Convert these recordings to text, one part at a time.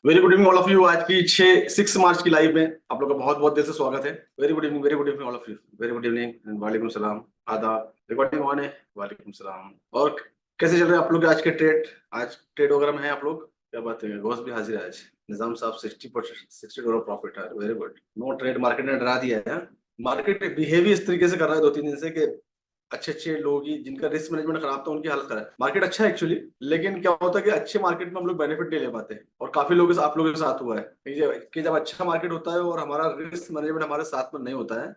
Very good evening all of you. आज की 6 मार्च की लाइव में आप लोग का बहुत बहुत दिल से स्वागत है। Very good evening all of you. Very good evening, वालेकुम सलाम, आदाब। रिकॉर्डिंग ऑन है। वालेकुम सलाम। और कैसे चल रहे हैं आप लोग के आज के ट्रेड? आज ट्रेड वगैरह में है आप लोग? क्या बात है, घोष भी हाजिर है आज। निजाम साहब 60% $60 प्रॉफिट है। Very good. No trade, market ने डरा दिया है। मार्केट बिहेव इस तरीके से कर रहा है 2-3 दिन से कि अच्छे अच्छे लोग ही जिनका रिस्क मैनेजमेंट खराब था उनकी हालत खराब है। मार्केट अच्छा है एक्चुअली, लेकिन क्या होता है कि अच्छे मार्केट में हम लोग बेनिफिट नहीं ले पाते और काफी लोग आप लोगों के साथ हुआ है कि जब अच्छा मार्केट होता है और हमारा रिस्क मैनेजमेंट हमारे साथ में नहीं होता है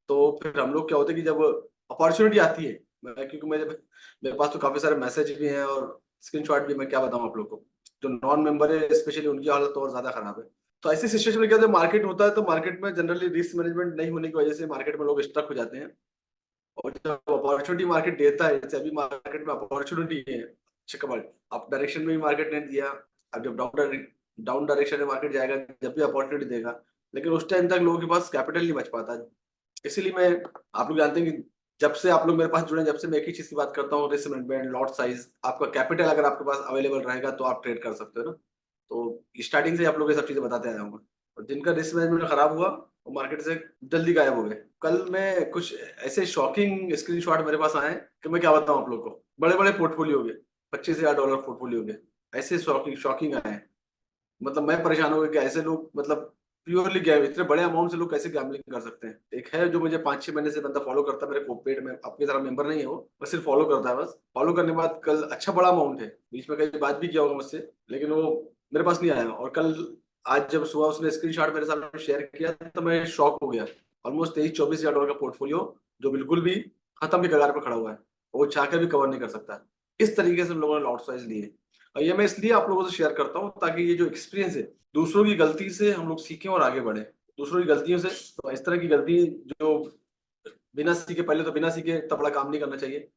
तो फिर हम लोग क्या होता है कि जब अपॉर्चुनिटी आती है, क्योंकि मेरे पास तो काफी सारे मैसेज भी हैं और स्क्रीनशॉट भी। मैं क्या बताऊं आप लोग को, जो नॉन मेंबर है स्पेशली उनकी हालत तो और ज्यादा खराब है। तो ऐसी सिचुएशन में क्या जब मार्केट होता है तो मार्केट में जनरली रिस्क मैनेजमेंट नहीं होने की वजह से मार्केट में लोग स्टक हो जाते हैं। और जब अपॉर्चुनिटी मार्केट देता है, जैसे अभी मार्केट में अपॉर्चुनिटी है, कमाल अप डायरेक्शन में भी मार्केट ने दिया। अब जब डाउन डायरेक्शन में मार्केट जाएगा, जब भी अपॉर्चुनिटी देगा, लेकिन उस टाइम तक लोगों के पास कैपिटल नहीं बच पाता। इसीलिए मैं, आप लोग जानते हैं कि जब से आप लोग मेरे पास जुड़े, जब से मैं एक ही चीज की बात करता हूँ, रिस्क मैनेजमेंट, लॉट साइज। आपका कैपिटल अगर आपके पास अवेलेबल रहेगा तो आप ट्रेड कर सकते हो ना। तो स्टार्टिंग से आप लोग ये सब चीजें बताते आया हूँ। और जिनका रिस्क मैनेजमेंट खराब हुआ वो मार्केट से जल्दी गायब हो गए। कल मैं कुछ ऐसे शॉकिंग स्क्रीनशॉट मेरे पास आए कि मैं क्या बताऊं आप लोग को। बड़े बड़े पोर्टफोलियो हो गए, $25,000 पोर्टफोलियो हो गए। ऐसे शॉकिंग शॉकिंग आए। मतलब मैं परेशान हो गया कि ऐसे लोग, मतलब प्योरली गैम, इतने बड़े अमाउंट से लोग कैसे गैम्बलिंग कर सकते हैं। एक है जो मुझे 5-6 महीने से बंदा फॉलो करता है मेरे को पेड में, अपनी तरह मेंबर नहीं है वो, बस सिर्फ फॉलो करता है। बस फॉलो करने के बाद कल अच्छा बड़ा अमाउंट है, बीच में कहीं बात भी किया होगा मुझसे, लेकिन वो मेरे पास नहीं आया। और कल आज जब सुबह उसने स्क्रीनशॉट मेरे साथ शेयर किया तो मैं शॉक हो गया। ऑलमोस्ट 23-24 हजार का पोर्टफोलियो जो बिल्कुल भी खत्म के कगार पर खड़ा हुआ है, वो चाहकर भी कवर नहीं कर सकता। इस तरीके से हम लोगों ने लॉट साइज लिए। और ये मैं इसलिए आप लोगों से शेयर करता हूँ ताकि ये जो एक्सपीरियंस है, दूसरों की गलती से हम लोग सीखें और आगे बढ़े। दूसरों की गलतियों से, तो इस तरह की गलती जो बिना सीखे, पहले तो बिना सीखे तबड़ा काम नहीं करना चाहिए।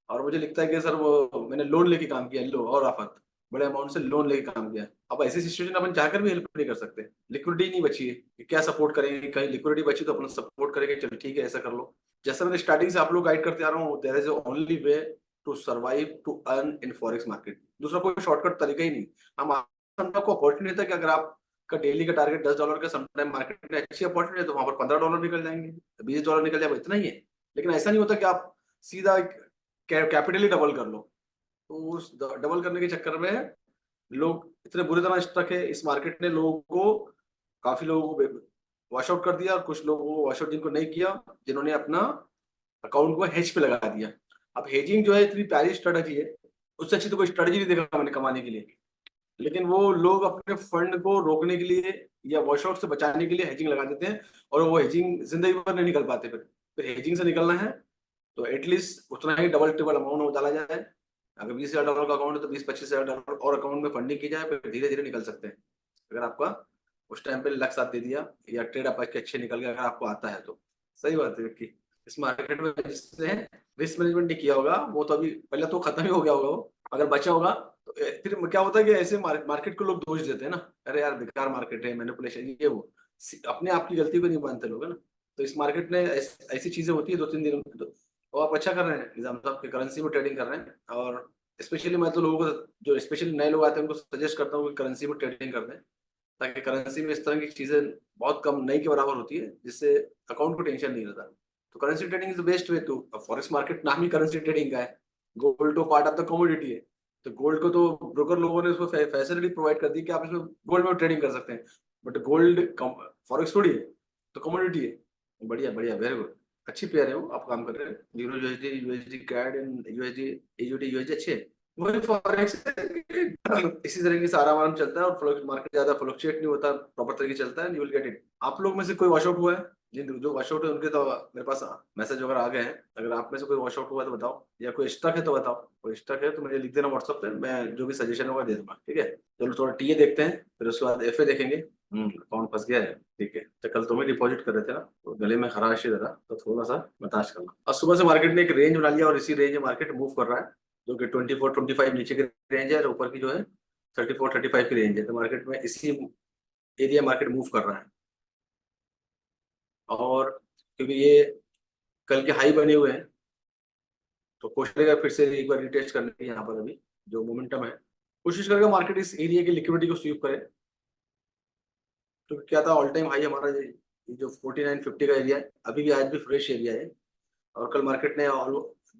और मुझे लगता है कि सर वो मैंने लोन लेके काम किया, लो और आफत, बड़े अमाउंट से लोन लेके काम किया। अब ऐसी सिचुएशन अपन चाहकर भी हेल्प नहीं कर सकते, लिक्विडिटी नहीं बची है कि क्या सपोर्ट करेंगे। कहीं लिक्विडिटी बची तो अपन सपोर्ट करेंगे, चलो ठीक है ऐसा कर लो। जैसा मैंने स्टार्टिंग से आप लोग गाइड करते आ रहा हूँ, there is only way to survive to earn in forex market. दूसरा कोई शॉर्टकट तरीका ही नहीं। हम आपको अपॉर्चुनिटी था कि अगर आप का डेली का टारगेट $10 का, समटाइम मार्केट में अच्छी अपॉर्चुनिटी है तो वहां पर $15 निकल जाएंगे, $20 निकल जाए, इतना ही है। लेकिन ऐसा नहीं होता कि आप सीधा कैपिटल ही डबल कर लो। तो उस डबल करने के चक्कर में लोग इतने बुरी तरह स्टक है। इस मार्केट ने लोगों को, काफी लोगों को वॉश आउट कर दिया, और कुछ लोगों को वॉश आउट जिनको नहीं किया, जिन्होंने अपना अकाउंट को हेज पे लगा दिया। अब हेजिंग जो है इतनी प्यारी स्ट्रेटजी है, उससे अच्छी तो कोई स्ट्रेटजी नहीं देखा मैंने कमाने के लिए। लेकिन वो लोग अपने फंड को रोकने के लिए या वॉश आउट से बचाने के लिए हेजिंग लगा देते हैं, और वो हेजिंग जिंदगी भर नहीं निकल पाते। फिर हेजिंग से निकलना है तो एटलीस्ट उतना ही डबल ट्रिपल अमाउंट में डाला जाए। अगर $20,000 का अकाउंट है तो 20-25 हजार और अकाउंट में फंडिंग की जाए, फिर धीरे धीरे निकल सकते हैं। अगर आपका उस टाइम पे लक साथ दे दिया या ट्रेड आपके अच्छे निकल गया, अगर आपको आता है तो सही बात है कि इस मार्केट में जिसने रिस्क मैनेजमेंट नहीं किया होगा वो तो अभी पहले तो खत्म ही हो गया होगा। वो अगर बचा होगा तो फिर क्या होता है कि ऐसे मार्केट को लोग दोष देते हैं ना, अरे यार बेकार मार्केट है, मैनिपुलेशन, ये वो। अपने आप की गलती को नहीं मानते लोग, है ना। तो इस मार्केट में ऐसी चीजें होती है 2-3 दिन तो आप अच्छा कर रहे हैं निजाम साहब, के करेंसी में ट्रेडिंग कर रहे हैं। और स्पेशली मैं तो लोगों को, जो स्पेशली नए लोग आते हैं, उनको सजेस्ट करता हूँ कि करेंसी में ट्रेडिंग कर दें, ताकि करेंसी में इस तरह की चीजें बहुत कम, नहीं के बराबर होती है, जिससे अकाउंट को टेंशन नहीं रहता। तो currency trading is the best way to. Forex market नाम ही करेंसी ट्रेडिंग का है। गोल्ड तो पार्ट ऑफ द कमोडिटी है, तो गोल्ड को तो ब्रोकर लोगों ने उसको फैसिलिटी प्रोवाइड कर दी कि आप इसमें गोल्ड में ट्रेडिंग कर सकते हैं। बट गोल्ड फॉरेक्स थोड़ी है, तो कमोडिटी है। बढ़िया बढ़िया, वेरी गुड। अच्छी पेयर है वो, आप काम कर रहे हैं। Euro USD, USD CAD and USD, AUD USD अच्छे हैं। वही फॉरेक्स इसी तरीके से आराम आराम चलता है, और मार्केट ज्यादा फ्लक्चुएट नहीं होता, प्रॉपर तरीके से चलता है, यू विल गेट इट। आप लोग में से कोई वॉश आउट हुआ है? जिन जो वॉश आउट है उनके तो मेरे पास मैसेज वगैरह आ गए हैं। अगर आप में से कोई वॉश आउट हुआ है तो बताओ, या कोई स्टक है तो बताओ। कोई स्टक है तो मुझे लिख देना व्हाट्सएप पे, मैं जो भी सजेशन होगा दे दूंगा, ठीक है। चलो थोड़ा टीए देखते हैं, फिर उसके बाद एफए देखेंगे। अकाउंट फंस गया है, ठीक है। तो कल तुम्हें डिपॉजिट कर रहे थे ना, तो गले में खराश ही था, तो थोड़ा सा बर्दाश्त करना। और सुबह से मार्केट ने एक रेंज बना लिया और इसी रेंज में मार्केट मूव कर रहा है, जो कि 24-25 नीचे की रेंज है, और ऊपर की जो है 34-35 की रेंज है। तो मार्केट में इसी एरिया मार्केट मूव कर रहा है। और क्योंकि ये कल के हाई बने हुए हैं, तो कोशिश करेगा फिर से एक बार रिटेस्ट करने की। यहाँ पर अभी जो मोमेंटम है, कोशिश करेगा मार्केट इस एरिया की लिक्विडिटी को स्वीप करे। तो क्या था, ऑल टाइम हाई हमारा ये जो 4950 का एरिया है, अभी भी आज भी फ्रेश एरिया है। और कल मार्केट ने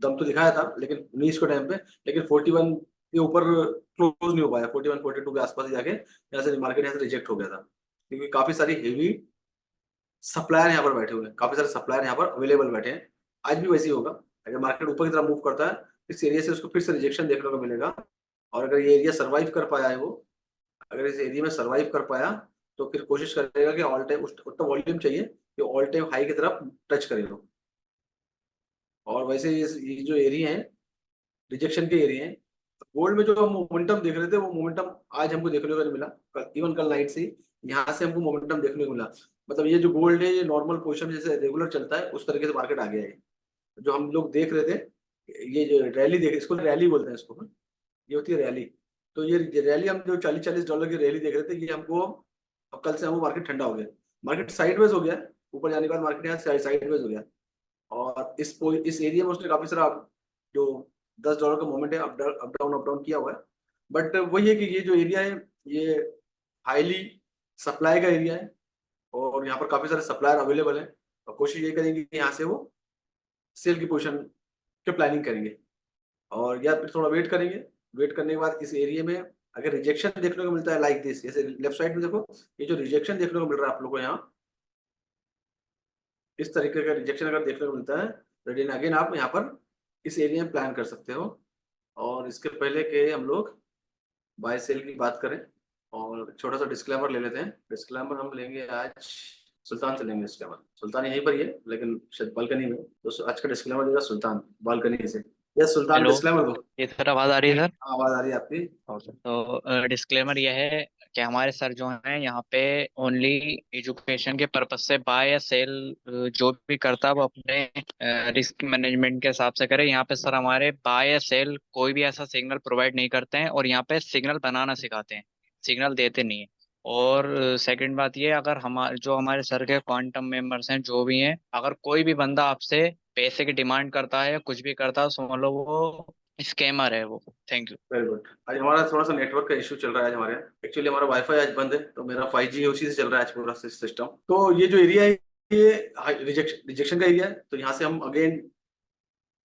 दम तो दिखाया था लेकिन 19 के टाइम पे, लेकिन 41 के ऊपर क्लोज नहीं हो पाया। 41-42 के आसपास ही जाके यहाँ से मार्केट यहाँ से रिजेक्ट हो गया था, क्योंकि काफी सारी हेवी सप्लायर यहाँ पर बैठे हुए हैं, काफी सारे सप्लायर यहाँ पर अवेलेबल बैठे हैं। आज भी वैसे ही होगा, अगर मार्केट ऊपर की तरफ मूव करता है इस एरिया से उसको फिर से रिजेक्शन देखने को मिलेगा। और अगर ये एरिया सर्वाइव कर पाया है वो, अगर इस एरिया में सर्वाइव कर पाया तो फिर कोशिश करेगा कि ऑल टाइम उतना वॉल्यूम चाहिए कि ऑल टाइम हाई की तरफ टच करे लो। और वैसे ये जो एरिया है रिजेक्शन के एरिया है, गोल्ड में जो हम मोमेंटम देख रहे थे वो मोमेंटम आज हमको देखने को नहीं मिला। इवन कल नाइट से यहाँ से हमको मोमेंटम देखने को मिला। मतलब ये जो गोल्ड है ये नॉर्मल पोजीशन जैसे रेगुलर चलता है उस तरीके से मार्केट आ गया है। जो हम लोग देख रहे थे, ये जो रैली देख, इसको रैली बोलते हैं इसको, ये होती है रैली। तो ये रैली हम जो $40-40 की रैली देख रहे थे, ये हमको अब कल से हमको मार्केट ठंडा हो गया, मार्केट साइडवेज हो गया। ऊपर जाने के बाद मार्केट यहाँ साइडवेज हो गया। और इस एरिया में उसने काफी सारा जो $10 का मोमेंट है अप डाउन किया हुआ है। बट वही है कि ये जो एरिया है ये हाईली सप्लाई का एरिया है और यहाँ पर काफी सारे सप्लायर अवेलेबल है। और कोशिश ये करेंगे कि यहाँ से वो सेल की पोजीशन के प्लानिंग करेंगे और या फिर थोड़ा वेट करेंगे। वेट करने के बाद इस एरिया में अगर रिजेक्शन देखने को मिलता है लाइक दिस, जैसे लेफ्ट साइड में देखो ये जो रिजेक्शन देखने को मिल रहा है आप लोगों को यहाँ, इस तरीके का रिजेक्शन अगर देखने को मिलता है तो देन अगेन आप यहाँ पर इस एरिया में प्लान कर सकते हो। और इसके पहले के हम लोग बाय सेल की बात करें और छोटा सा डिस्क्लेमर ले लेते हैं। डिस्क्लेमर हम लेंगे आज सुल्तान से लेंगे। डिस्क्लेमर सुल्तान यहीं पर ही है लेकिन शायद बालकनी में, तो आज का डिस्क्लेमर देगा सुल्तान बालकनी से। यस सुल्तान हेलो। डिस्क्लेमर दो। ये सर आवाज आ रही है सर? हाँ, आवाज आ रही है आपकी। तो डिस्क्लेमर यह है कि हमारे सर जो हैं यहाँ पे ओनली एजुकेशन के पर्पज से बाय या सेल जो भी करता है वो अपने रिस्क मैनेजमेंट के हिसाब से करे। यहाँ पे सर हमारे बाय या सेल कोई भी ऐसा सिग्नल प्रोवाइड नहीं करते हैं और यहाँ पे सिग्नल बनाना सिखाते हैं, सिग्नल देते नहीं है। और सेकंड बात ये, अगर हमारे सर के क्वांटम मेंबर्स हैं जो भी हैं, अगर कोई भी बंदा आपसे पैसे की डिमांड करता है या कुछ भी करता है समझ लो वो स्कैमर है वो। Thank you. Very good. आज हमारा थोड़ा सा नेटवर्क का इशू चल रहा है आज हमारे यहाँ। एक्चुअली हमारा वाईफाई आज बंद है तो मेरा 5G है, उसी से चल रहा है आज पूरा सिस्टम। तो ये जो एरिया है ये रिजेक्शन का एरिया है। तो यहाँ से हम अगेन,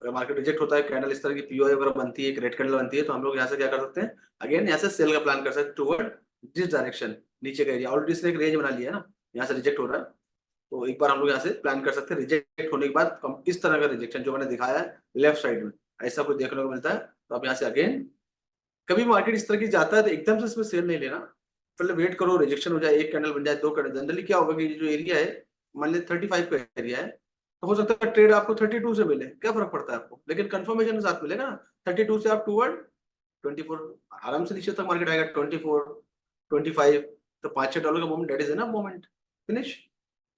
अगर मार्केट रिजेक्ट होता है, कैंडल इस तरह की पीओआई वगैरह बनती है, एक रेड कैंडल बनती है, तो हम लोग यहाँ से क्या कर सकते हैं, अगेन यहाँ से सेल का प्लान कर सकते हैं टुवर्ड दिस डायरेक्शन। नीचे का एरिया ऑलरेडी इसने एक रेंज बना लिया है ना, यहाँ से रिजेक्ट हो रहा है तो एक बार हम लोग यहाँ से प्लान कर सकते हैं रिजेक्ट होने के बाद इस तरह का रिजेक्शन जो मैंने दिखाया है लेफ्ट साइड में, ऐसा कुछ देखने को मिलता है। तो आप यहाँ से अगेन, कभी मार्केट इस तरह की जाता है तो एकदम से इसमें सेल नहीं लेना, पहले वेट करो रिजेक्शन हो जाए, एक कैंडल बन जाए, दो कैंडल। जनरली क्या होगा कि जो एरिया है, मान लीजिए 35 का एरिया है, तो हो सकता है ट्रेड आपको 32 से मिले, क्या फर्क पड़ता है आपको, लेकिन कंफर्मेशन के साथ मिलेगा ना। 32 से आप टूवर्ड 24 आराम से नीचे तक मार्केट आएगा, 24 25, तो $5-6 का मोमेंट, डेट इज ना मोमेंट फिनिश।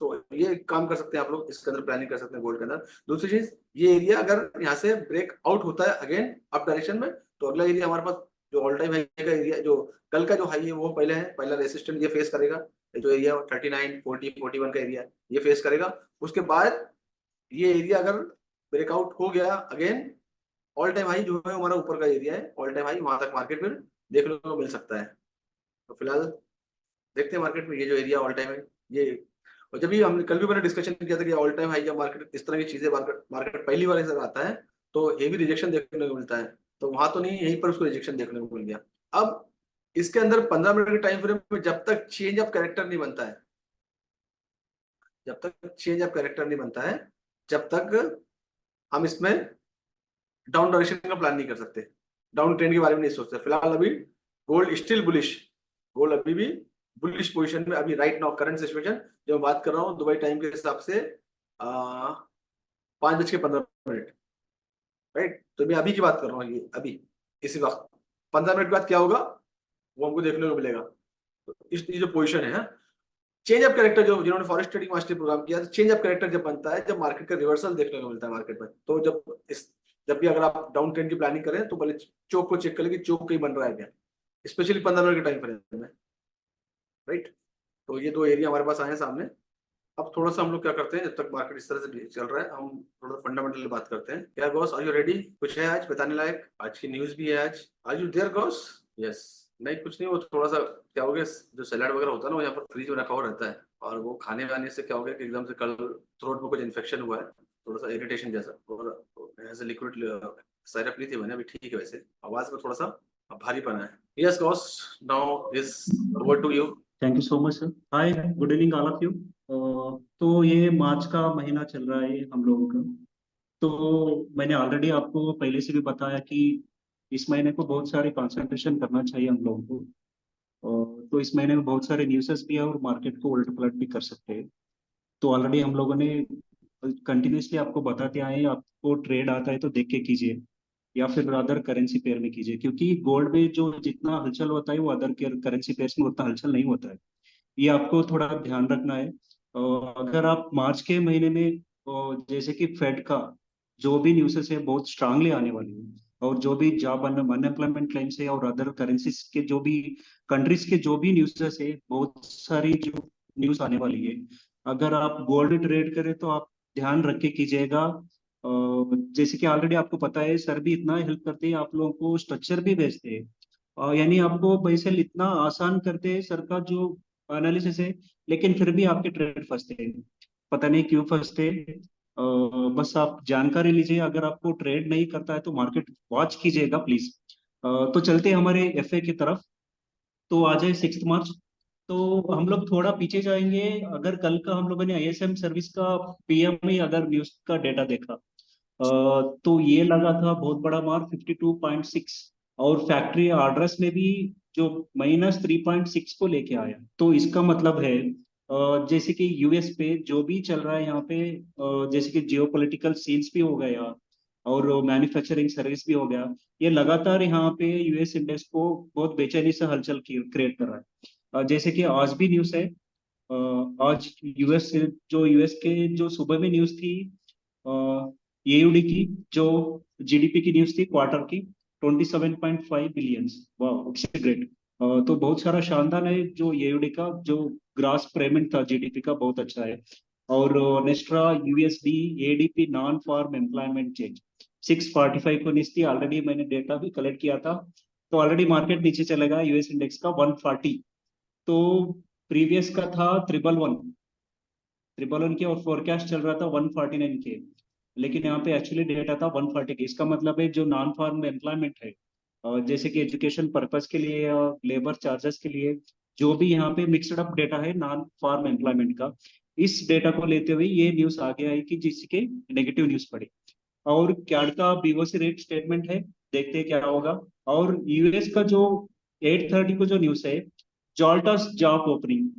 तो ये काम कर सकते हैं आप लोग, इसके अंदर प्लानिंग कर सकते हैं गोल्ड के अंदर। दूसरी चीज, ये एरिया अगर यहाँ से ब्रेक आउट होता है अगेन अप डायरेक्शन में, तो अगला एरिया हमारे पास जो ऑल टाइम हाई का एरिया, जो कल का जो हाई है वो पहले है, पहला रेसिस्टेंट ये फेस करेगा। ये जो एरिया 39 40 41 का एरिया ये फेस करेगा। उसके बाद ये एरिया अगर ब्रेकआउट हो गया अगेन, ऑल टाइम हाई जो है हमारा ऊपर का एरिया है, ऑल टाइम हाई वहां तक मार्केट में देखने को मिल सकता है। तो फिलहाल देखते हैं मार्केट में ये जो एरिया ऑल टाइम है ये। और जब भी हमने कल भी मैंने डिस्कशन किया था कि ऑल टाइम हाई जब मार्केट इस तरह की चीजें मार्केट पहली बार ऐसा आता है तो हेवी रिजेक्शन देखने को मिलता है। तो वहां तो नहीं, यहीं पर उसको रिजेक्शन देखने को मिल गया। अब इसके अंदर 15 मिनट के टाइम फ्रेम में जब तक चेंज ऑफ कैरेक्टर नहीं बनता है, जब तक चेंज ऑफ कैरेक्टर नहीं बनता है, जब तक हम इसमें डाउन डायरेक्शन का प्लान नहीं कर सकते, डाउन ट्रेंड के बारे में नहीं सोचते। फिलहाल अभी गोल्ड स्टिल बुलिश, गोल्ड अभी भी बुलिश पोजीशन में अभी राइट नाउ करंट सिचुएशन जो मैं बात कर रहा हूँ दुबई टाइम के हिसाब से 5:15, राइट। तो मैं अभी की बात कर रहा हूँ, ये अभी इसी वक्त 15 मिनट बाद क्या होगा वो हमको देखने को मिलेगा। तो इस जो पोजीशन है, चेंज ऑफ कैरेक्टर, जो जिन्होंने फॉरेस्ट ट्रेडिंग मास्टर प्रोग्राम किया, तो चेंज ऑफ कैरेक्टर जब बनता है जब मार्केट का रिवर्सल देखने को मिलता है मार्केट में। तो जब भी अगर आप डाउन ट्रेंड की प्लानिंग करें तो पहले चोक को चेक करें कि चोक कहीं बन रहा है क्या, स्पेशली 15 मिनट के टाइम फ्रेम में, राइट। तो ये दो एरिया हमारे पास आए हैं सामने। अब थोड़ा सा हम लोग क्या करते हैं, जब तक मार्केट इस तरह से चल रहा है हम थोड़ा फंडामेंटल बात करते हैं। क्या गॉस, आर यू रेडी? कुछ है आज बताने लायक? आज की न्यूज भी है आज। Are you there guys? Yes. नहीं कुछ नहीं, वो थोड़ा सा क्या हो गया, जो सैलाड वगैरह होता है ना वो यहाँ पर फ्रिज में रखा हुआ रहता है, और वो खाने वाने से क्या हो गया कि एकदम से कल थ्रोट में कुछ इन्फेक्शन हुआ है, थोड़ा सा इरिटेशन जैसा, और एज लिक्विड साइरप ली थी मैंने, अभी ठीक है, वैसे आवाज में थोड़ा सा भारीपन है। Yes boss, now is over to you. Thank you so much sir. Hi, good evening all of you. तो ये मार्च का महीना चल रहा है हम लोगों का। तो मैंने ऑलरेडी आपको पहले से भी बताया कि इस महीने को बहुत सारे कंसंट्रेशन करना चाहिए हम लोगों को। तो इस महीने में बहुत सारे न्यूज़ेस भी है और मार्केट को उलट पलट भी कर सकते हैं। तो ऑलरेडी हम लोगों ने कंटिन्यूसली आपको बताते आए हैं, आपको ट्रेड आता है तो देख के कीजिए, या फिर अदर करेंसी पेयर में कीजिए, क्योंकि गोल्ड में जो जितना हलचल होता है वो अदर करेंसी पेयर्स में उतना हलचल नहीं होता है। ये आपको थोड़ा ध्यान रखना है। अगर आप मार्च के महीने में जैसे कि फेड का जो भी न्यूज़ है बहुत स्ट्रांगली आने वाली है, और जो भी जॉब अनएम्प्लॉयमेंट क्लेम्स है और अदर करेंसीज के जो भी कंट्रीज के जो भी न्यूज़ है, बहुत सारी जो न्यूज़ आने वाली है। अगर आप गोल्ड ट्रेड करें तो आप ध्यान रख के कीजिएगा। जैसे कि ऑलरेडी आपको पता है, सर भी इतना हेल्प करते हैं, आप लोगों को स्ट्रक्चर भी भेजते हैं, यानी आपको पैसे इतना आसान करते हैं सर का जो एनालिसिस है। लेकिन फिर भी आपके ट्रेड फंसते हैं, पता नहीं क्यों फंसते हैं। बस आप जानकारी लीजिए, अगर आपको ट्रेड नहीं करता है तो मार्केट वॉच कीजिएगा प्लीज। तो चलते हैं हमारे एफए की तरफ। तो आज है 6 मार्च। तो हम लोग थोड़ा पीछे जाएंगे। अगर कल का हम लोगों ने आईएसएम सर्विस का पीएमई अगर न्यूज का डेटा देखा, तो ये लगा था बहुत बड़ा मार 52.6, और फैक्ट्री ऑर्डर्स में भी जो -3.6 को लेके आया। तो इसका मतलब है जैसे कि यूएस पे जो भी चल रहा है यहाँ पे, जैसे कि जियो पोलिटिकल सीन्स भी हो गया और मैन्युफैक्चरिंग सर्विस भी हो गया, ये लगातार यहाँ पे यूएस इंडेक्स को बहुत बेचैनी से हलचल क्रिएट कर रहा है। जैसे कि आज भी न्यूज़ है, आज यूएस के जो सुबह में न्यूज़ थी, एयूडी की जो जीडीपी की न्यूज़ थी क्वार्टर की, 27.5 बिलियन। वाह, इट्स ग्रेट। तो बहुत सारा शानदार है जो एयूडी का जो ग्रास पेमेंट था जीडीपी का, बहुत अच्छा है। और नेस्ट्रा USD ADP non farm employment change 645 को निस्ती, ऑलरेडी मैंने डेटा भी कलेक्ट किया था। तो ऑलरेडी मार्केट नीचे चलेगा यूएस इंडेक्स का 140। तो प्रीवियस का था 111 के, और फोरकास्ट चल रहा था 149 के। लेकिन यहाँ पे एक्चुअली डेटा था 140 के। इसका मतलब है जो नॉन फार्म एम्प्लॉयमेंट है, जैसे कि एजुकेशन पर्पस के लिए या लेबर चार्जेस के लिए, जो भी यहाँ पे मिक्सड अप डेटा है नॉन फार्म एम्प्लॉयमेंट का, इस डेटा को लेते हुए ये न्यूज आगे आई कि जिसके नेगेटिव न्यूज पड़ी। और क्याड का बीओसी रेट स्टेटमेंट है, देखते हैं क्या होगा। और यूएस का जो 8:30 को जो न्यूज है, जॉल्टस जॉब ओपनिंग।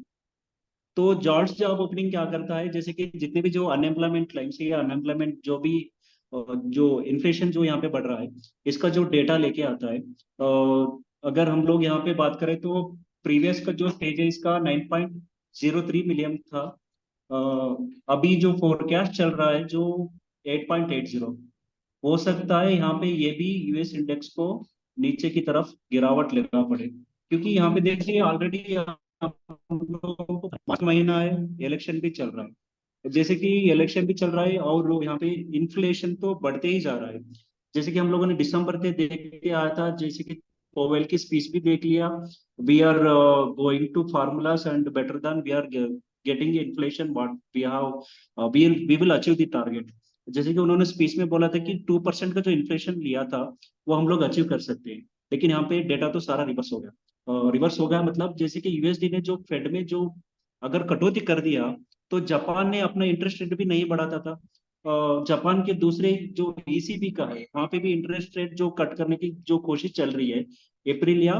तो जॉब्स जॉब ओपनिंग क्या करता है, जैसे कि जितने भी जो अनएम्प्लॉयमेंट क्लेम्स है या अनएम्प्लॉयमेंट जो भी जो इन्फ्लेशन जो यहाँ पे बढ़ रहा है, इसका जो डेटा लेके आता है। अगर हम लोग यहाँ पे बात करें तो प्रीवियस का जो स्टेज है इसका 9.03 मिलियन था। अभी जो फोरकास्ट चल रहा है जो 8.80, हो सकता है यहाँ पे ये भी यूएस इंडेक्स को नीचे की तरफ गिरावट लेना पड़े, क्योंकि यहाँ पे देखिए ऑलरेडी हम लोगों को 5 महीना है, इलेक्शन भी चल रहा है। जैसे कि इलेक्शन भी चल रहा है और लोग यहाँ पे इन्फ्लेशन तो बढ़ते ही जा रहा है। जैसे कि हम लोगों ने दिसंबर से देख के आया था, जैसे कि पोवेल की स्पीच भी देख लिया, we are going to formulas and better than we are getting inflation what we have, we will achieve the target. जैसे कि उन्होंने स्पीच में बोला था कि 2% का जो इन्फ्लेशन लिया था वो हम लोग अचीव कर सकते हैं। लेकिन यहाँ पे डेटा तो सारा रिवर्स हो गया। रिवर्स हो गया मतलब जैसे कि यूएसडी ने जो फेड में जो अगर कटौती कर दिया, तो जापान ने अपना इंटरेस्ट रेट भी नहीं बढ़ाता था। जापान के दूसरे जो ईसीबी का है, वहां पे भी इंटरेस्ट रेट जो कट करने की जो कोशिश चल रही है अप्रैल या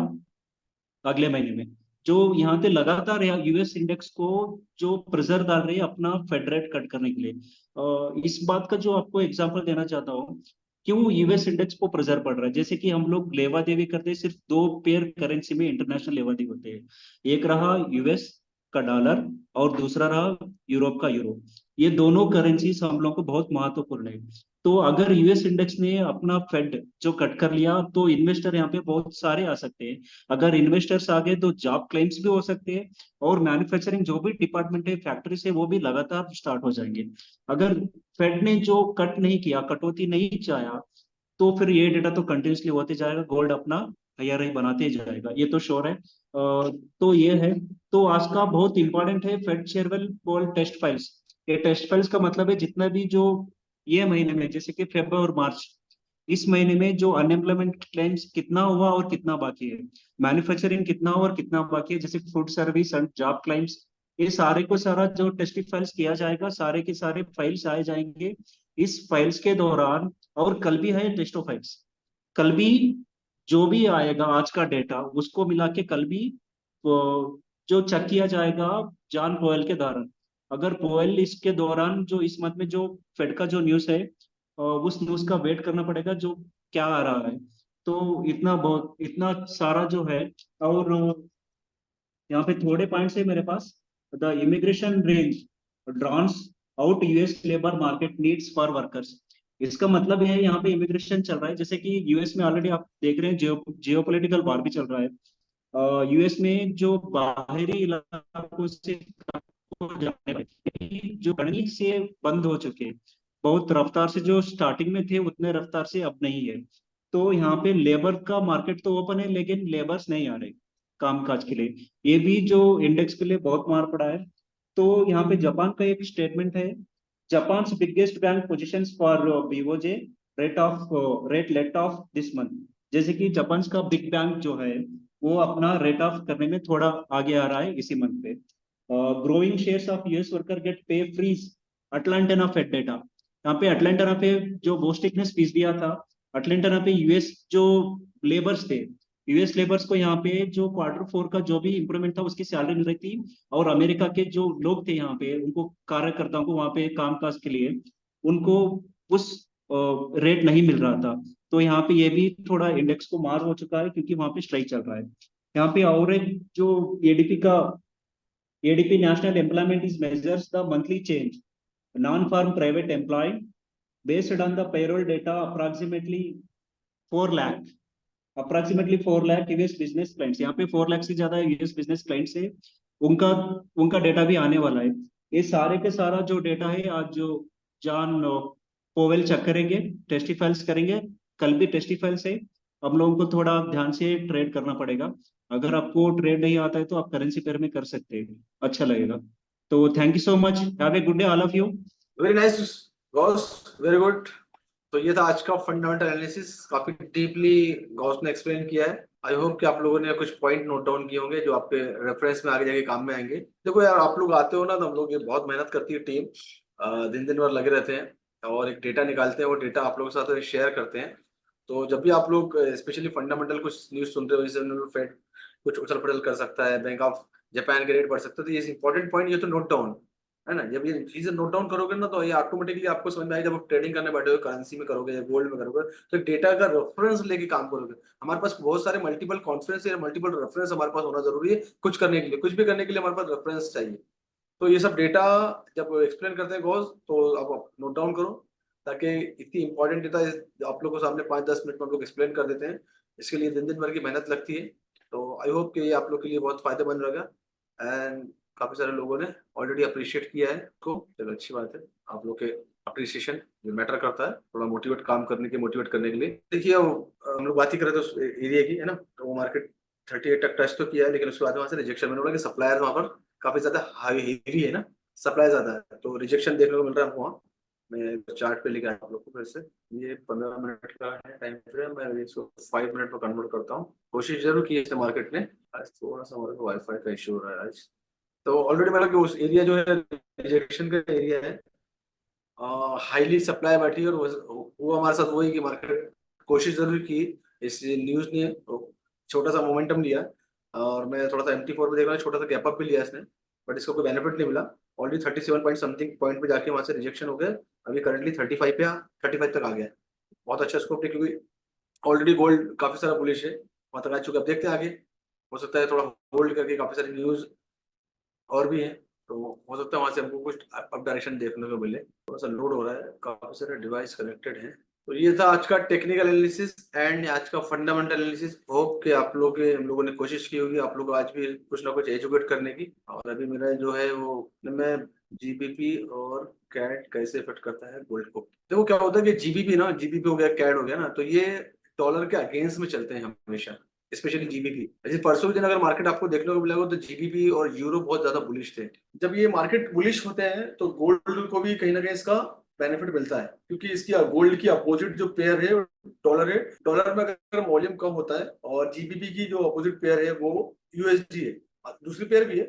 अगले महीने में, जो यहाँ पे लगातार यूएस इंडेक्स को जो प्रेशर डाल रही है अपना फेड रेट कट करने के लिए। इस बात का जो आपको एग्जांपल देना चाहता हूँ, क्यों यूएस इंडेक्स को प्रेशर पड़ रहा है। जैसे कि हम लोग लेवा देवी करते हैं, सिर्फ दो पेयर करेंसी में इंटरनेशनल लेवा देवी होते हैं, एक रहा यूएस का डॉलर और दूसरा रहा यूरोप का यूरो। ये दोनों करेंसीज हम लोग को बहुत महत्वपूर्ण है। तो अगर यूएस इंडेक्स ने अपना फेड जो कट कर लिया तो इन्वेस्टर यहाँ पे बहुत सारे आ सकते हैं। अगर इन्वेस्टर्स आ गए तो जॉब क्लेम्स भी हो सकते हैं, और मैन्युफैक्चरिंग जो भी डिपार्टमेंट है फैक्ट्री से वो भी लगातार स्टार्ट हो जाएंगे। अगर फेड ने जो कट नहीं किया, कटौती नहीं चाहा, तो फिर ये डेटा तो कंटिन्यूसली होते जाएगा, गोल्ड अपना तैयारी बनाते जाएगा, ये तो श्योर है। तो ये है। तो आज का बहुत इंपॉर्टेंट है फेड शेयरवेल पोल टेस्ट फाइल्स। ये टेस्ट फाइल्स का मतलब है जितना भी जो ये महीने में, जैसे कि फरवरी और मार्च, इस महीने में जो अनएम्प्लॉयमेंट क्लेम्स कितना हुआ और कितना बाकी है, मैन्युफैक्चरिंग कितना हुआ और कितना बाकी है, जैसे food service and job claims, ये सारे को सारा जो टेस्ट फाइल्स किया जाएगा, सारे के सारे फाइल्स आए जाएंगे इस फाइल्स के दौरान। और कल भी है टेस्ट फाइल्स, कल भी जो भी आएगा आज का डेटा उसको मिला के कल भी जो चेक किया जाएगा जॉन पोयल के दौरान। अगर पोयल इसके दौरान जो इस मंथ में जो फेड का जो न्यूज़ है, उस न्यूज़ का वेट करना पड़ेगा जो क्या आ रहा है। तो इतना बहुत इतना सारा जो है। और यहाँ पे थोड़े पॉइंट्स है मेरे पास। The immigration range drowns out US labour market needs for workers. इसका मतलब है यहाँ पे इमिग्रेशन चल रहा है, जैसे कि यूएस में ऑलरेडी आप देख रहे हैं जियोपॉलिटिकल वॉर भी चल रहा है। यूएस में जो बाहरी इलाकों से जाने वाले जो गणनीय से बंद हो चुके हैं, बहुत रफ्तार से, जो स्टार्टिंग में थे उतने रफ्तार से अब नहीं है। तो यहाँ पे लेबर का मार्केट तो ओपन है लेकिन लेबर्स नहीं आ रहे कामकाज के लिए, ये भी जो इंडेक्स के लिए बहुत मार पड़ा है। तो यहाँ पे जापान का एक स्टेटमेंट है, Japan biggest bank positions for BOJ rate late of this month. जैसे कि जापान का बिग बैंक जो है वो अपना रेट ऑफ करने में थोड़ा आगे आ रहा है इसी मंथ पे। Growing shares of US worker get pay freeze Atlanta Fed data. यहाँ पे अटलांटा पे जो बोस्टिक ने स्पीच दिया था, अटलांटा पे यूएस जो लेबर्स थे, यूएस लेबर्स को यहाँ पे जो Q4 का जो भी इंप्रूवमेंट था उसकी सैलरी मिल रही थी, और अमेरिका के जो लोग थे यहाँ पे उनको कार्यकर्ताओं को वहाँ पे कामकाज के लिए उनको उस रेट नहीं मिल रहा था। तो यहाँ पे ये भी थोड़ा इंडेक्स को मार हो चुका है क्योंकि वहाँ पे स्ट्राइक चल रहा है। यहाँ पे और एक जो एडीपी का ADP national employment is measures the monthly change non farm private employ based on the payroll data approximately 4 lakh, approximately 4 lakh US business clients. यहाँ पे 4 लाख से ज्यादा यूएस बिजनेस क्लाइंट्स है, उनका उनका डेटा भी आने वाला है। ये सारे के सारा जो डेटा है आज जो जॉन पोवेल चेक करेंगे, टेस्टिफाइल्स करेंगे। कल भी टेस्टिफाइल्स है, हम लोगों को थोड़ा ध्यान से ट्रेड करना पड़ेगा। अगर आपको ट्रेड नहीं आता है तो आप करेंसी पेयर में कर सकते हैं, अच्छा लगेगा। तो thank you so much, have a good day all of you. Very nice guys, very good. तो ये था आज का फंडामेंटल एनालिसिस, काफी डीपली गौस ने एक्सप्लेन किया है। आई होप कि आप लोगों ने कुछ पॉइंट नोट डाउन किए होंगे जो आपके रेफरेंस में आगे जाके काम में आएंगे। देखो यार, आप लोग आते हो ना तो हम लोग ये बहुत मेहनत करती है टीम, दिन दिन भर लगे रहते हैं और एक डेटा निकालते हैं, वो डेटा आप लोगों के साथ शेयर करते हैं। तो जब भी आप लोग स्पेशली फंडामेंटल कुछ न्यूज सुनते हो, जैसे फेड कुछ उछल पछल कर सकता है, बैंक ऑफ जापान के रेट बढ़ सकते हैं, तो ये इंपॉर्टेंट पॉइंट ये तो नोट डाउन है ना। जब ये चीजें नोट डाउन करोगे ना तो ये ऑटोमेटिकली आपको समझ में आएगा। जब आप ट्रेडिंग करने बैठे हो, करेंसी में करोगे या गोल्ड में करोगे, तो डेटा का रेफरेंस लेके काम करोगे। हमारे पास बहुत सारे मल्टीपल कॉन्फ्रेंस या मल्टीपल रेफरेंस हमारे पास होना जरूरी है। कुछ करने के लिए, कुछ भी करने के लिए हमारे पास रेफरेंस चाहिए। तो ये सब डेटा जब एक्सप्लेन करते हैं गोज, तो आप नोट डाउन करो, ताकि इतनी इंपॉर्टेंट डेटा आप लोगों के सामने 5-10 मिनट में हम लोग एक्सप्लेन कर देते हैं। इसके लिए दिन दिन भर की मेहनत लगती है। तो आई होप कि ये आप लोग के लिए बहुत फायदेमंद रहेगा। एंड काफी सारे लोगों ने ऑलरेडी अप्रिशिएट किया है इसको, चलो अच्छी बात है। आप लोग के अप्रिसिएशन जो मैटर करता है थोड़ा मोटिवेट काम करने के, मोटिवेट करने के लिए। देखिए हम लोग बात ही करें तो एरिया की है ना, तो वो मार्केट 38 तक टच तो किया है, लेकिन उसके बाद वहां से रिजेक्शन मिल रहा है कि सप्लायर वहां पर काफी ज्यादा हाई हेवी है ना, सप्लाई ज्यादा है, तो रिजेक्शन देखने को मिल रहा है हमको वहाँ। मैं चार्ट पे लेके आया आप लोग को फिर से। ये 15 मिनट का है टाइम फ्रेम, मैं इसको 5 मिनट में कन्वर्ट करता हूँ। कोशिश जरूर की है मार्केट ने। आज थोड़ा सा हमारे वाईफाई का इशू हो रहा है आज। तो ऑलरेडी मतलब कि उस एरिया जो है रिजेक्शन का एरिया है, हाईली सप्लाई बैठी है, और वो हमारे साथ वही कि मार्केट कोशिश जरूर की। इस न्यूज ने छोटा सा मोमेंटम लिया, और मैं थोड़ा सा MT4 में देख रहा हूँ, छोटा सा गैप अप भी लिया इसने, बट इसको कोई बेनिफिट नहीं मिला। ऑलरेडी 37 पॉइंट समथिंग पॉइंट पे जाके वहां से रिजेक्शन हो गया। अभी करंटली 35 पे 35 तक आ गया है। बहुत अच्छा स्कोप है, क्योंकि ऑलरेडी गोल्ड काफी सारा बुलिश है, वहां तक आ चुका है। अब देखते हैं आगे, हो सकता है थोड़ा होल्ड करके काफी सारी न्यूज और भी है, तो हो सकता है वहां से हमको कुछ अप डायरेक्शन देखने को मिले। थोड़ा सा लोड हो रहा है, काफी सारे डिवाइस कनेक्टेड हैं। तो ये था आज का टेक्निकल एनालिसिस एंड आज का फंडामेंटल एनालिसिस। होप कि आप लोग हम लोगों ने कोशिश की होगी आप लोग आज भी कुछ ना कुछ एजुकेट करने की। और अभी मेरा जो है वो मैं GBP और कैट कैसे इफेक्ट करता है गोल्ड को। देखो क्या होता है कि GBP हो गया, कैट हो गया ना, तो ये डॉलर के अगेंस्ट में चलते हैं हमेशा। Specially GBP. जैसे परसों के दिन अगर मार्केट आपको देखने को मिलेगा तो जीबीपी और यूरो बहुत ज्यादा बुलिश थे। जब ये मार्केट बुलिश होते हैं तो गोल्ड को भी कहीं ना कहीं इसका बेनिफिट मिलता है, क्योंकि इसकी गोल्ड की अपोजिट जो पेयर है डॉलर है। डॉलर में अगर वॉल्यूम कम होता है और जीबीपी की जो अपोजिट पेयर है वो यूएसडी है, दूसरी पेयर भी है।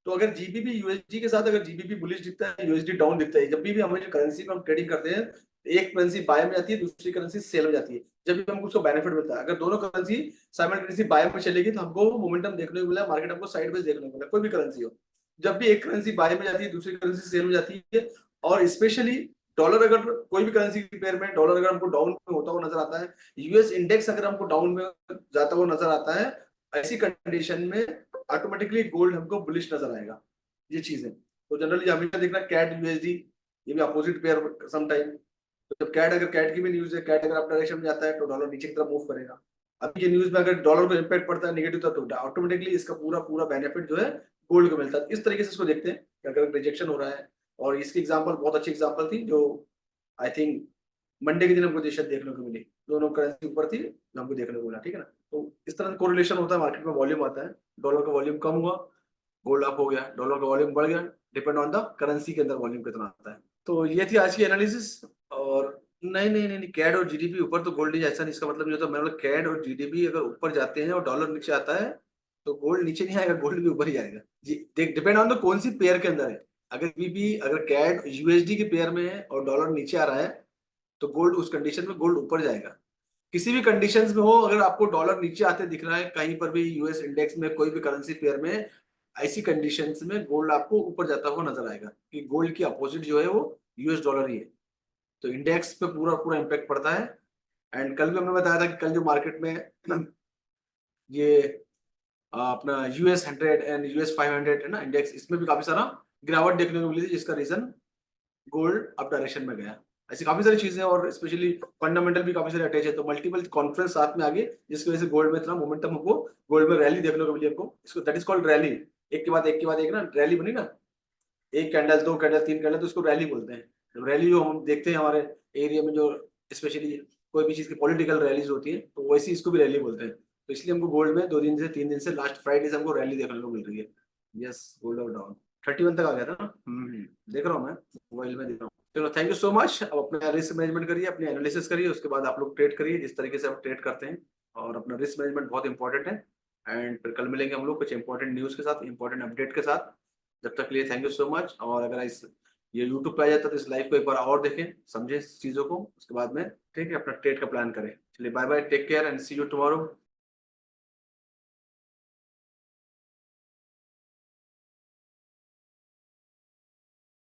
तो अगर जीबीपी यूएसडी के साथ अगर जीबीपी बुलिश दिखता है, यूएसडी डाउन दिखता है, जब भी हमें जो करेंसी में हम ट्रेडिंग करते हैं, एक करेंसी बाय में जाती है, दूसरी करेंसी सेल में जाती है, जब भी हमको उसको बेनिफिट मिलता है। अगर दोनों करेंसी साइमल्टेनियसली बाय में चलेगी तो हमको मोमेंटम देखने को मिला, मार्केट हमको साइडवेज देखने को मिला, कोई भी करेंसी हो। जब भी एक करेंसी बाय में जाती है, दूसरी करेंसी सेल में जाती है, और स्पेशली डॉलर, अगर कोई भी करेंसी की पेयर में डॉलर अगर हमको डाउन में होता हुआ नजर आता है, यूएस इंडेक्स अगर हमको डाउन में जाता हुआ नजर आता है, ऐसी कंडीशन में ऑटोमेटिकली गोल्ड हमको बुलिश नजर आएगा। ये चीज है। तो जनरली हमेशा देखना कैट यूएसडी, ये भी अपोजिट पेयर सम टाइम। तो जब कैट, अगर कैट की भी न्यूज है, कैट अगर अप डायरेक्शन में जाता है तो डॉलर नीचे की तरफ मूव करेगा। अभी के न्यूज में अगर डॉलर को इम्पैक्ट पड़ता है नेगेटिव तो ऑटोमेटिकली इसका पूरा पूरा बेनिफिट जो है गोल्ड को मिलता है। इस तरीके से इसको देखते हैं कि अगर रिजेक्शन हो रहा है, और इसकी एग्जांपल बहुत अच्छी एग्जांपल थी जो आई थिंक मंडे के दिन हमको देशत देखने को मिली, दोनों करेंसी ऊपर थी जो हमको देखने को मिला, ठीक है ना। तो इस तरह का कोरिलेशन होता है, मार्केट में वॉल्यूम आता है, डॉलर का वॉल्यूम कम हुआ गोल्ड अप हो गया, डॉलर का वॉल्यूम बढ़ गया, डिपेंड ऑन द करेंसी के अंदर वॉल्यूम कितना आता है। तो ये थी आज की एनालिसिस। और नहीं नहीं नहीं, कैड और जीडीपी ऊपर तो गोल्ड नहीं, ऐसा नहीं, इसका मतलब नहीं होता। मतलब कैड और जीडीपी अगर ऊपर जाते हैं और डॉलर नीचे आता है तो गोल्ड नीचे नहीं आएगा, गोल्ड भी ऊपर ही आएगा जी। डिपेंड ऑन द कौन सी पेयर के अंदर है। अगर जीबीपी, अगर कैड यूएसडी के पेयर में है और डॉलर नीचे आ रहा है तो गोल्ड, उस कंडीशन में गोल्ड ऊपर जाएगा। किसी भी कंडीशंस में हो, अगर आपको डॉलर नीचे आते दिख रहा है कहीं पर भी, यूएस इंडेक्स में, कोई भी करेंसी पेयर में, ऐसी कंडीशंस में गोल्ड आपको ऊपर जाता हुआ नजर आएगा, कि गोल्ड की अपोजिट जो है वो यूएस डॉलर ही है। तो इंडेक्स पे पूरा पूरा इम्पैक्ट पड़ता है। एंड कल भी हमने बताया था कि कल जो मार्केट में ये अपना US 100 एंड US 500 है ना इंडेक्स, इसमें भी काफी सारा गिरावट देखने को मिली थी, जिसका रीजन गोल्ड अप डायरेक्शन में गया। ऐसी काफी सारी चीजें, और स्पेशली फंडामेंटल भी काफी सारे अटैच है, तो मल्टीपल कॉन्फ्रेंस साथ में आ गए, जिसकी वजह से गोल्ड में इतना मोमेंटम हमको, गोल्ड में रैली देखने को मिली हमको। इसको दैट इज कॉल्ड रैली। एक के बाद एक के बाद एक ना रैली बनी ना, एक कैंडल, दो कैंडल, तीन कैंडल, तो उसको रैली बोलते हैं। तो रैली जो हम देखते हैं हमारे एरिया में, जो स्पेशली कोई भी चीज की पॉलिटिकल रैलीज होती है, तो वैसे इसको भी रैली बोलते हैं। तो इसलिए हमको गोल्ड में 2 दिन से 3 दिन से लास्ट फ्राइडे से हमको रैली देखने को मिल रही है। यस, गोल्ड और डाउन 31 तक आ गया था ना। देख रहा हूँ मैं, मोबाइल में देख रहा हूँ। चलो, थैंक यू सो मच। अब अपना रिस्क मैनेजमेंट करिए, अपनी एनालिसिस करिए, उसके बाद आप लोग ट्रेड करिए जिस तरीके से आप ट्रेड करते हैं। और अपना रिस्क मैनेजमेंट बहुत इंपॉर्टेंट है। एंड फिर कल मिलेंगे हम लोग कुछ इंपॉर्टेंट न्यूज़ के साथ, इंपॉर्टेंट अपडेट के साथ। जब तक के लिए थैंक यू सो मच। और अगर इस ये यूट्यूब पे आ जाता है तो इस लाइव को एक बार और देखें, समझें इस चीज़ों को, उसके बाद में ठीक है अपना ट्रेड का प्लान करें। चलिए, bye bye, take care and see you tomorrow.